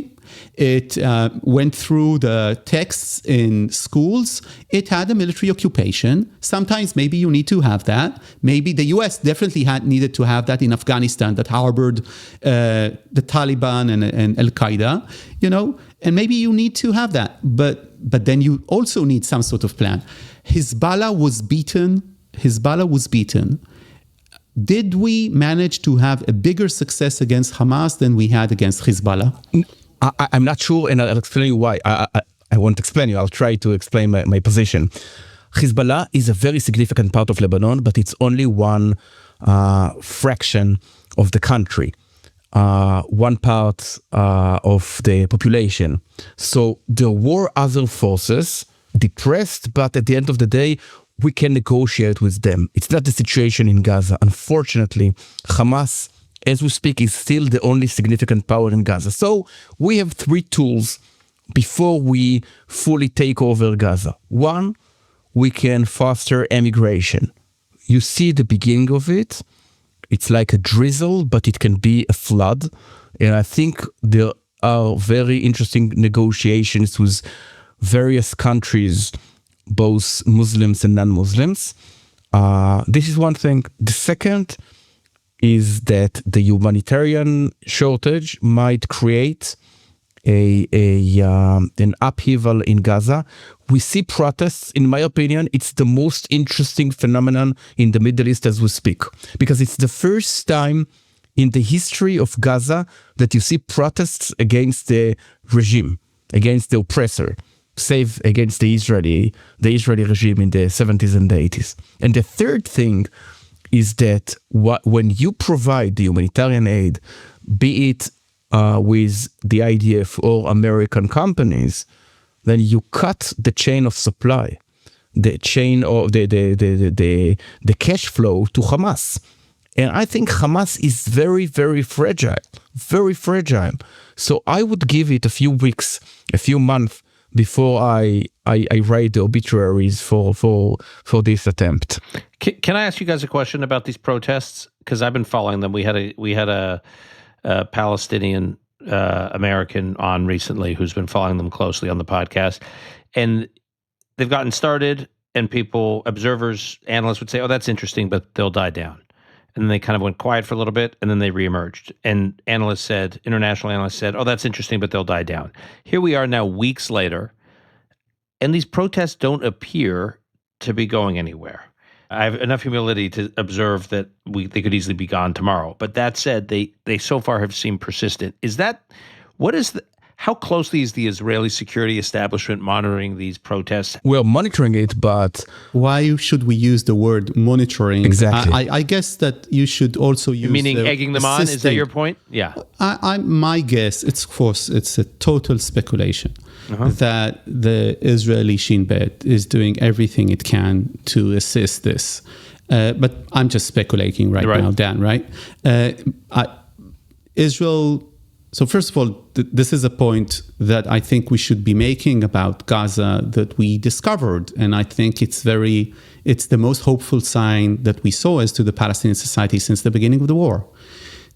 It went through the texts in schools. It had a military occupation. Sometimes maybe you need to have that. Maybe the U.S. definitely needed to have that in Afghanistan that harbored the Taliban and Al-Qaeda, and maybe you need to have that. But then you also need some sort of plan. Hezbollah was beaten. Did we manage to have a bigger success against Hamas than we had against Hezbollah? I'm not sure, and I'll explain you why. I won't explain you. I'll try to explain my position. Hezbollah is a very significant part of Lebanon, but it's only one fraction of the country, one part of the population. So there were other forces depressed, but at the end of the day, we can negotiate with them. It's not the situation in Gaza. Unfortunately, Hamas, as we speak, is still the only significant power in Gaza. So we have three tools before we fully take over Gaza. One, we can foster emigration. You see the beginning of it. It's like a drizzle, but it can be a flood. And I think there are very interesting negotiations with various countries, both Muslims and non-Muslims. This is one thing. The second is that the humanitarian shortage might create an upheaval in Gaza. We see protests. In my opinion, it's the most interesting phenomenon in the Middle East as we speak, because it's the first time in the history of Gaza that you see protests against the regime, against the oppressor, save against the Israeli regime in the 70s and the 80s. And the third thing is that when you provide the humanitarian aid, be it with the IDF or American companies, then you cut the chain of supply, the chain of the cash flow to Hamas. And I think Hamas is very, very fragile, very fragile. So I would give it a few weeks, a few months before I write the obituaries for this attempt. Can I ask you guys a question about these protests? Because I've been following them. We had a Palestinian American on recently who's been following them closely on the podcast, and they've gotten started. And people, observers, analysts would say, "Oh, that's interesting," but they'll die down. And then they kind of went quiet for a little bit, and then they reemerged. And international analysts said, "Oh, that's interesting, but they'll die down." Here we are now, weeks later, and these protests don't appear to be going anywhere. I have enough humility to observe that they could easily be gone tomorrow. But that said, they so far have seemed persistent. How closely is the Israeli security establishment monitoring these protests? We're monitoring it, but why should we use the word monitoring? Exactly. I guess that you should also use meaning egging them on. Is that your point? Yeah. My guess, it's a total speculation that the Israeli Shin Bet is doing everything it can to assist this. But I'm just speculating right now, Dan. Right? Israel. So first of all, this is a point that I think we should be making about Gaza that we discovered. And I think it's the most hopeful sign that we saw as to the Palestinian society since the beginning of the war,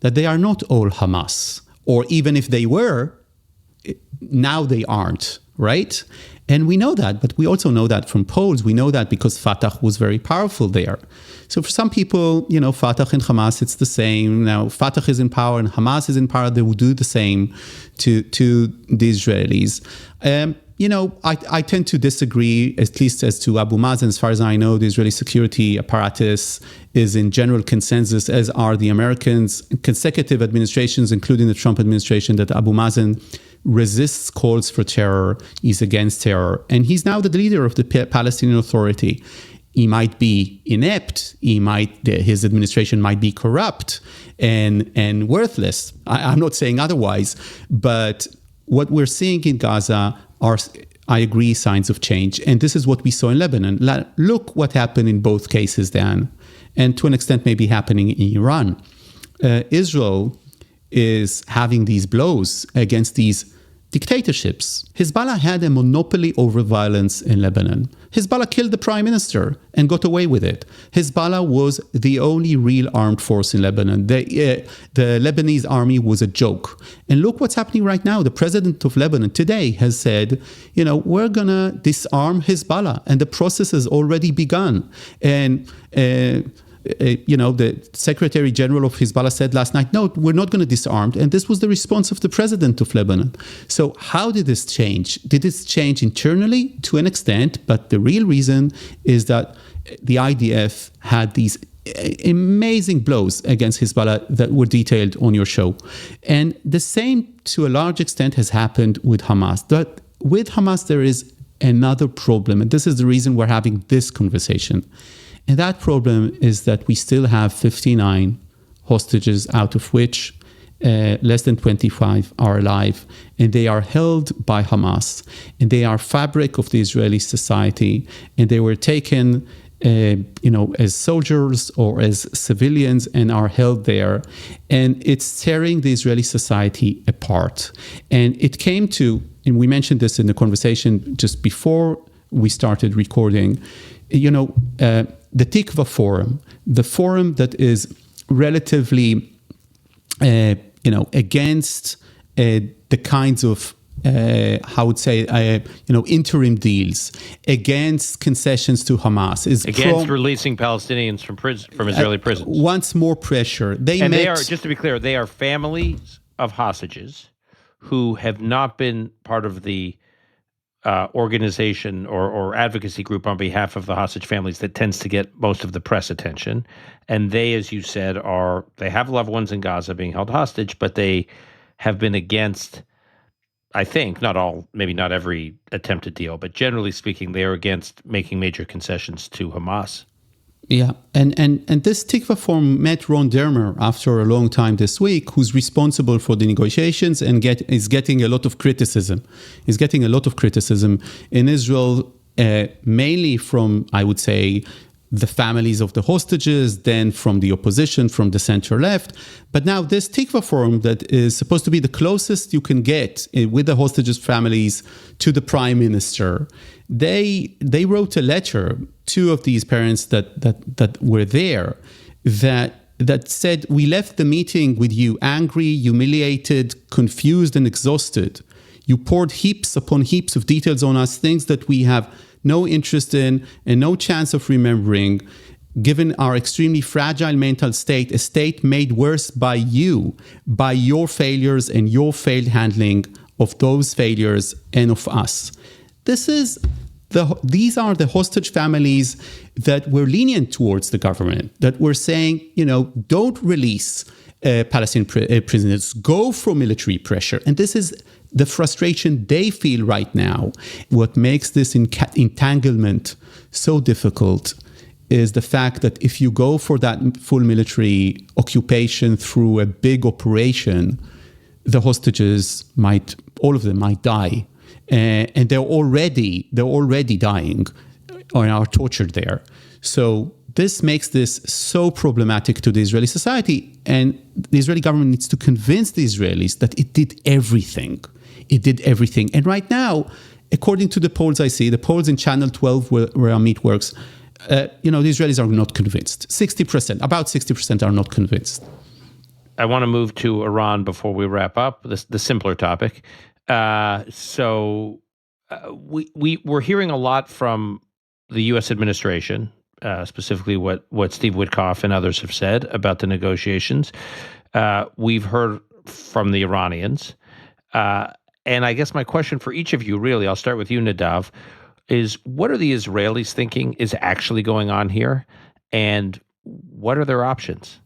that they are not all Hamas, or even if they were, now they aren't, right? And we know that, but we also know that from polls. We know that because Fatah was very powerful there. So for some people, Fatah and Hamas, it's the same. Now, Fatah is in power and Hamas is in power. They will do the same to the Israelis. I tend to disagree, at least as to Abu Mazen. As far as I know, the Israeli security apparatus is in general consensus, as are the Americans. Consecutive administrations, including the Trump administration, that Abu Mazen resists calls for terror, he's against terror, and he's now the leader of the Palestinian Authority. he might be inept. His administration might be corrupt and worthless. I'm not saying otherwise, but what we're seeing in Gaza are, I agree, signs of change. And this is what we saw in Lebanon. Look what happened in both cases, Dan, and to an extent maybe happening in Iran. Israel is having these blows against these dictatorships. Hezbollah had a monopoly over violence in Lebanon. Hezbollah killed the prime minister and got away with it. Hezbollah was the only real armed force in Lebanon. The Lebanese army was a joke. And look what's happening right now. The president of Lebanon today has said, we're going to disarm Hezbollah. And the process has already begun. And the Secretary General of Hezbollah said last night, no, we're not going to disarm. And this was the response of the president of Lebanon. So how did this change? Did this change internally? To an extent, but the real reason is that the IDF had these amazing blows against Hezbollah that were detailed on your show. And the same, to a large extent, has happened with Hamas. But with Hamas, there is another problem. And this is the reason we're having this conversation. And that problem is that we still have 59 hostages, out of which less than 25 are alive. And they are held by Hamas. And they are fabric of the Israeli society. And they were taken, as soldiers or as civilians and are held there. And it's tearing the Israeli society apart. And it came to, and we mentioned this in the conversation just before we started recording, the Tikva Forum, the forum that is relatively, against the kinds of, interim deals, against concessions to Hamas, is against releasing Palestinians from Israeli prisons. Wants more pressure. They are, just to be clear, they are families of hostages who have not been part of the organization or advocacy group on behalf of the hostage families that tends to get most of the press attention. And they, as you said, they have loved ones in Gaza being held hostage, but they have been against, I think, not all, maybe not every attempted deal, but generally speaking, they are against making major concessions to Hamas. Yeah, and this Tikva Forum met Ron Dermer after a long time this week, who's responsible for the negotiations and is getting a lot of criticism. He's getting a lot of criticism in Israel, mainly from, I would say, the families of the hostages, then from the opposition, from the center-left. But now this Tikva Forum that is supposed to be the closest you can get with the hostages' families to the prime minister, they wrote a letter, two of these parents that were there, that said, we left the meeting with you angry, humiliated, confused, and exhausted. You poured heaps upon heaps of details on us, things that we have no interest in and no chance of remembering, given our extremely fragile mental state, a state made worse by you, by your failures and your failed handling of those failures and of us. These are the hostage families that were lenient towards the government, that were saying, don't release Palestinian prisoners, go for military pressure. And this is the frustration they feel right now. What makes this entanglement so difficult is the fact that if you go for that full military occupation through a big operation, the hostages all of them might die. And they're already dying or are tortured there. So this makes this so problematic to the Israeli society. And the Israeli government needs to convince the Israelis that it did everything. It did everything. And right now, according to the polls I see, the polls in Channel 12 where Amit works, the Israelis are not convinced. About 60% are not convinced. I want to move to Iran before we wrap up, the simpler topic. We're hearing a lot from the U.S. administration, specifically what Steve Witkoff and others have said about the negotiations. We've heard from the Iranians. And I guess my question for each of you, really, I'll start with you, Nadav, is what are the Israelis thinking is actually going on here? And what are their options?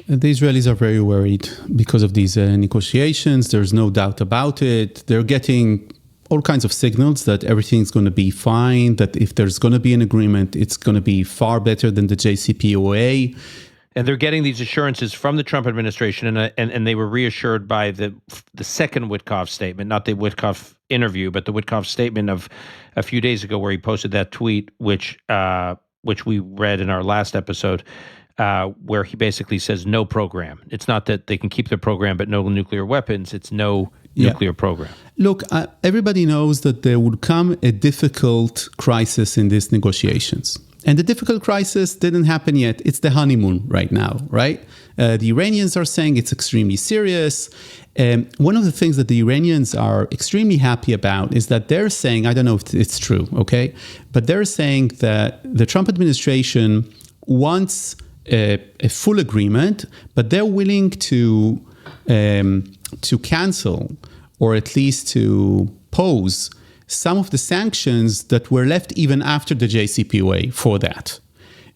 The Israelis are very worried because of these negotiations. There's no doubt about it. They're getting all kinds of signals that everything's going to be fine, that if there's going to be an agreement, it's going to be far better than the JCPOA. And they're getting these assurances from the Trump administration, and they were reassured by the second Witkoff statement, not the Witkoff interview, but the Witkoff statement of a few days ago, where he posted that tweet, which we read in our last episode, where he basically says no program. It's not that they can keep their program, but no nuclear weapons. It's no nuclear program. Look, everybody knows that there would come a difficult crisis in these negotiations. And the difficult crisis didn't happen yet. It's the honeymoon right now, right? The Iranians are saying it's extremely serious. One of the things that the Iranians are extremely happy about is that they're saying, I don't know if it's true, okay? But they're saying that the Trump administration wants a full agreement, but they're willing to cancel, or at least to pose some of the sanctions that were left even after the JCPOA for that.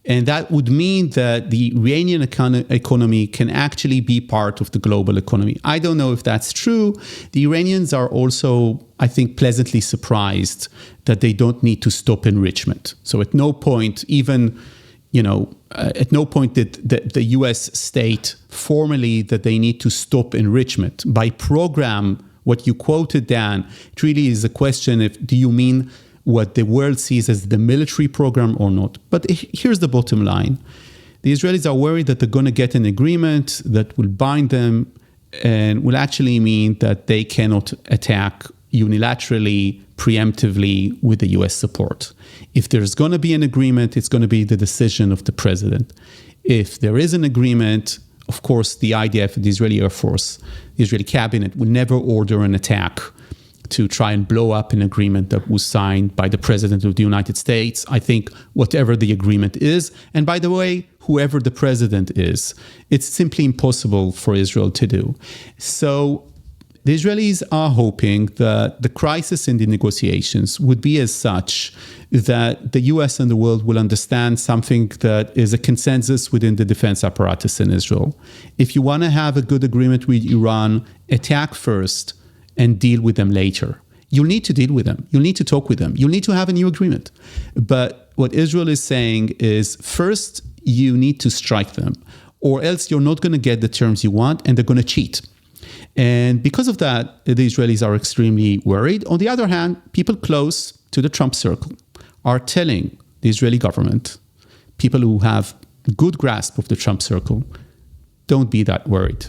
And that would mean that the Iranian economy can actually be part of the global economy. I don't know if that's true. The Iranians are also, I think, pleasantly surprised that they don't need to stop enrichment. So at no point, even, at no point did the US state formally that they need to stop enrichment. By program, what you quoted, Dan, it really is a question do you mean what the world sees as the military program or not? But here's the bottom line. The Israelis are worried that they're going to get an agreement that will bind them and will actually mean that they cannot attack unilaterally, preemptively with the US support. If there's going to be an agreement, it's going to be the decision of the president. If there is an agreement, of course, the IDF, the Israeli Air Force, the Israeli cabinet will never order an attack to try and blow up an agreement that was signed by the President of the United States. I think whatever the agreement is, and by the way, whoever the president is, it's simply impossible for Israel to do. So the Israelis are hoping that the crisis in the negotiations would be as such that the US and the world will understand something that is a consensus within the defense apparatus in Israel. If you want to have a good agreement with Iran, attack first and deal with them later. You'll need to deal with them. You'll need to talk with them. You'll need to have a new agreement. But what Israel is saying is, first, you need to strike them, or else you're not going to get the terms you want, and they're going to cheat. And because of that, the Israelis are extremely worried. On the other hand, people close to the Trump circle are telling the Israeli government, people who have good grasp of the Trump circle, don't be that worried.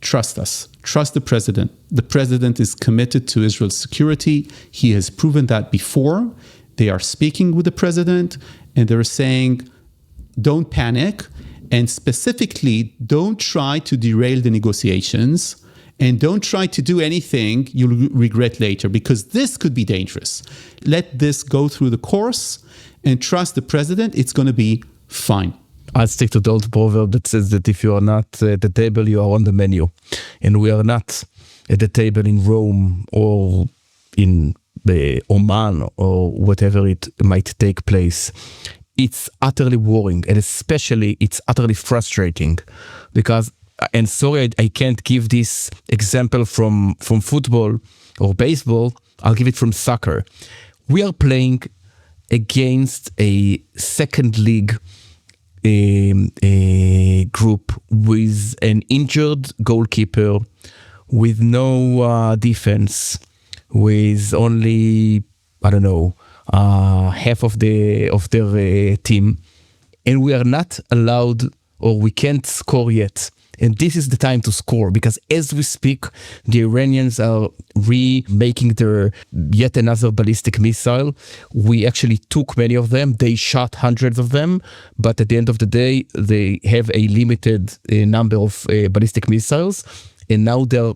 Trust us. Trust the president. The president is committed to Israel's security. He has proven that before. They are speaking with the president and they're saying, don't panic. And specifically, don't try to derail the negotiations. And don't try to do anything you'll regret later, because this could be dangerous. Let this go through the course and trust the president. It's going to be fine. I'll stick to the old proverb that says that if you are not at the table, you are on the menu. And we are not at the table in Rome or in Oman or whatever it might take place. It's utterly worrying, and especially it's utterly frustrating because, and sorry, I can't give this example from football or baseball. I'll give it from soccer. We are playing against a second league a group with an injured goalkeeper, with no defense, with only, half of their team, and we are not allowed, or we can't score yet. And this is the time to score, because as we speak, the Iranians are remaking their yet another ballistic missile. We actually took many of them. They shot hundreds of them. But at the end of the day, they have a limited number of ballistic missiles. And now they're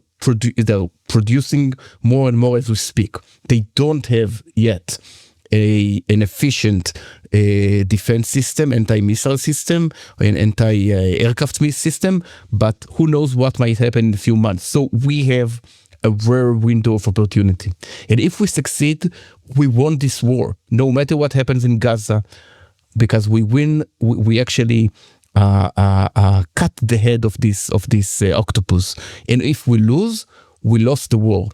producing more and more as we speak. They don't have yet an efficient defense system, anti-missile system, an anti-aircraft system, but who knows what might happen in a few months. So we have a rare window of opportunity. And if we succeed, we won this war, no matter what happens in Gaza, because we win, we actually cut the head of this octopus. And if we lose, we lost the war.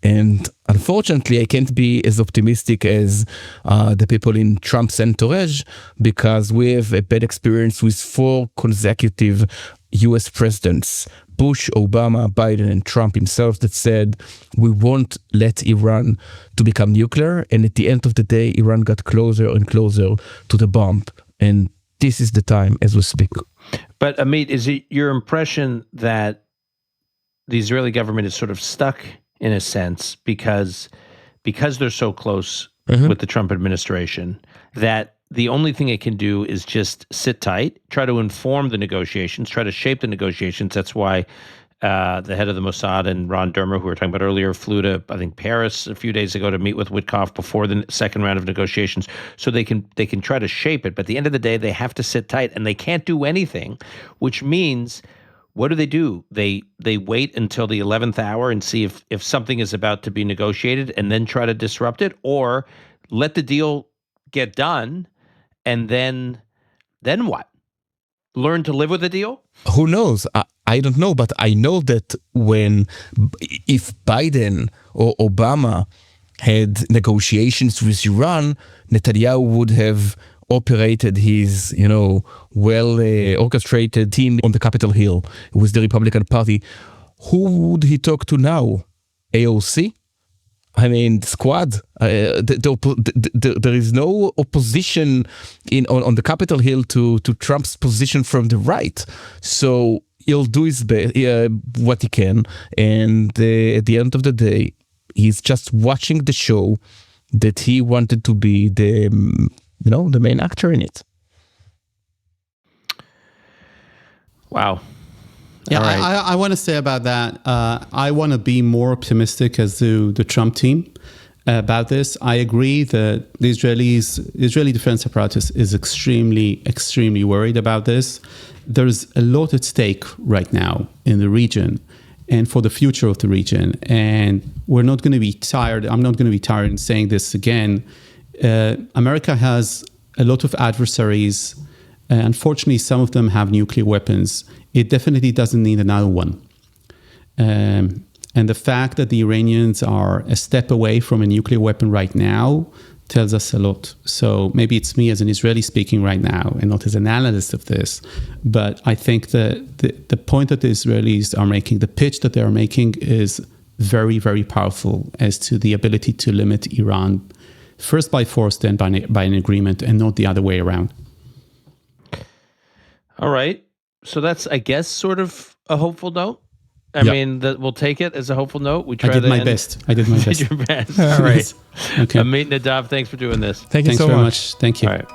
And unfortunately, I can't be as optimistic as the people in Trump's entourage, because we have a bad experience with 4 consecutive US presidents, Bush, Obama, Biden, and Trump himself, that said, we won't let Iran to become nuclear. And at the end of the day, Iran got closer and closer to the bomb. And this is the time as we speak. But Amit, is it your impression that the Israeli government is sort of stuck in a sense because they're so close with the Trump administration, that the only thing it can do is just sit tight, try to inform the negotiations, try to shape the negotiations? That's why the head of the Mossad and Ron Dermer, who we were talking about earlier, flew to, I think, Paris a few days ago to meet with Witkoff before the second round of negotiations, so they can try to shape it. But at the end of the day, they have to sit tight, and they can't do anything, which means, what do? They wait until the 11th hour and see if something is about to be negotiated and then try to disrupt it, or let the deal get done and then what? Learn to live with the deal? Who knows? I don't know, but I know that if Biden or Obama had negotiations with Iran, Netanyahu would have operated his, orchestrated team on the Capitol Hill with the Republican Party. Who would he talk to now? AOC? I mean, squad. There is no opposition on the Capitol Hill to Trump's position from the right. So he'll do his best, what he can, and at the end of the day, he's just watching the show that he wanted to be the main actor in it. Wow. Yeah, right. I want to say about that, I want to be more optimistic as to the Trump team about this. I agree that the Israeli defense apparatus is extremely, extremely worried about this. There's a lot at stake right now in the region and for the future of the region. And we're not going to be tired. I'm not going to be tired in saying this again. America has a lot of adversaries. Unfortunately, some of them have nuclear weapons. It definitely doesn't need another one. And the fact that the Iranians are a step away from a nuclear weapon right now tells us a lot. So maybe it's me as an Israeli speaking right now and not as an analyst of this. But I think that the point that the Israelis are making, the pitch that they are making, is very, very powerful as to the ability to limit Iran, first by force, then by an agreement, and not the other way around. All right. So that's, I guess, sort of a hopeful note. I mean, we'll take it as a hopeful note. I did my best. Did your best. All right. Okay. Amit, Nadav, thanks for doing this. Thanks so very much. Thank you. All right.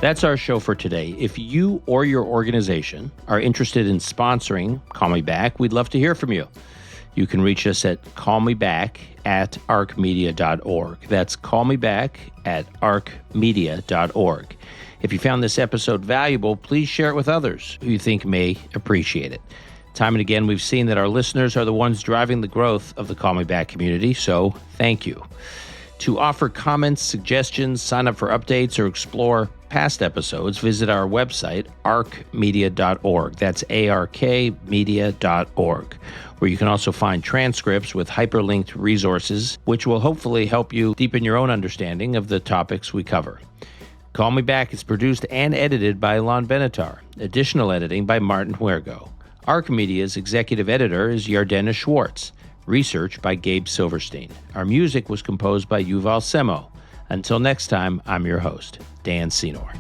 That's our show for today. If you or your organization are interested in sponsoring Call Me Back, we'd love to hear from you. You can reach us at callmeback@arcmedia.org. That's callmeback@arcmedia.org. If you found this episode valuable, please share it with others who you think may appreciate it. Time and again, we've seen that our listeners are the ones driving the growth of the Call Me Back community, so thank you. To offer comments, suggestions, sign up for updates, or explore past episodes, visit our website, arcmedia.org. That's arkmedia.org, where you can also find transcripts with hyperlinked resources, which will hopefully help you deepen your own understanding of the topics we cover. Call Me Back is produced and edited by Ilan Benatar. Additional editing by Martin Huergo. Arc Media's executive editor is Yardena Schwartz. Research by Gabe Silverstein. Our music was composed by Yuval Semo. Until next time, I'm your host, Dan Senor.